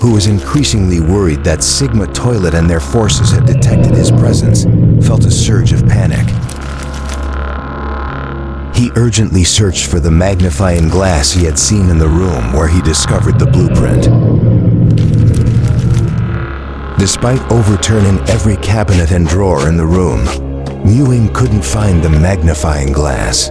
who was increasingly worried that Sigma Toilet and their forces had detected his presence, felt a surge of panic. He urgently searched for the magnifying glass he had seen in the room where he discovered the blueprint. Despite overturning every cabinet and drawer in the room, Mewing couldn't find the magnifying glass.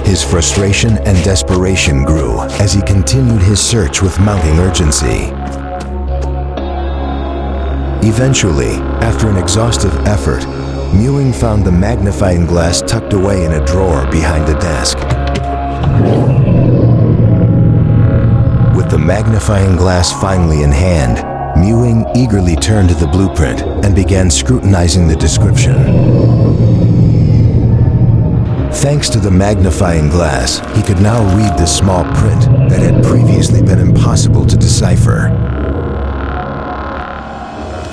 His frustration and desperation grew as he continued his search with mounting urgency. Eventually, after an exhaustive effort, Mewing found the magnifying glass tucked away in a drawer behind a desk. With the magnifying glass finally in hand, Mewing eagerly turned to the blueprint and began scrutinizing the description. Thanks to the magnifying glass, he could now read the small print that had previously been impossible to decipher.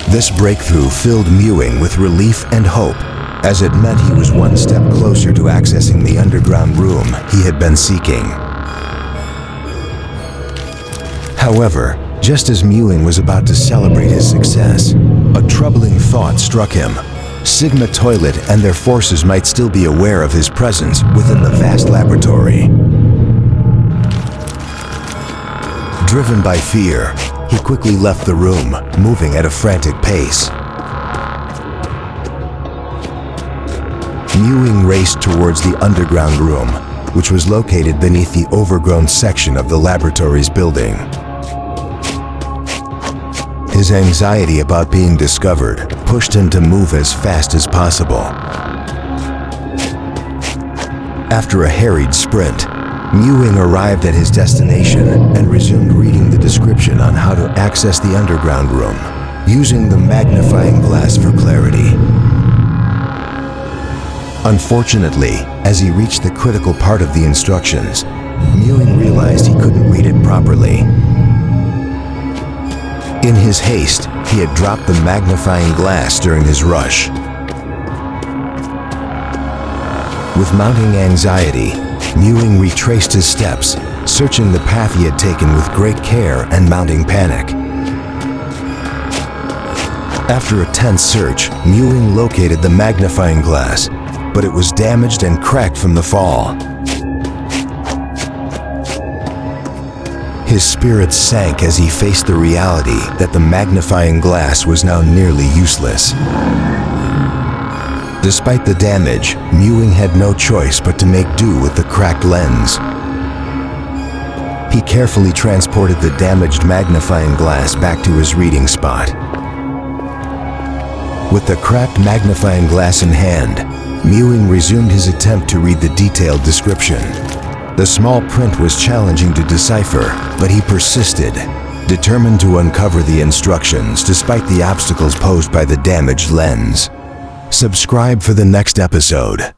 This breakthrough filled Mewing with relief and hope, as it meant he was one step closer to accessing the underground room he had been seeking. However, just as Mewing was about to celebrate his success, a troubling thought struck him. Sigma Toilet and their forces might still be aware of his presence within the vast laboratory. Driven by fear, he quickly left the room, moving at a frantic pace. Mewing raced towards the underground room, which was located beneath the overgrown section of the laboratory's building. His anxiety about being discovered pushed him to move as fast as possible. After a harried sprint, Mewing arrived at his destination and resumed reading the description on how to access the underground room, using the magnifying glass for clarity. Unfortunately, as he reached the critical part of the instructions, Mewing realized he couldn't read it properly. In his haste, he had dropped the magnifying glass during his rush. With mounting anxiety, Mewing retraced his steps, searching the path he had taken with great care and mounting panic. After a tense search, Mewing located the magnifying glass, but it was damaged and cracked from the fall. His spirits sank as he faced the reality that the magnifying glass was now nearly useless. Despite the damage, Mewing had no choice but to make do with the cracked lens. He carefully transported the damaged magnifying glass back to his reading spot. With the cracked magnifying glass in hand, Mewing resumed his attempt to read the detailed description. The small print was challenging to decipher, but he persisted, determined to uncover the instructions despite the obstacles posed by the damaged lens. Subscribe for the next episode.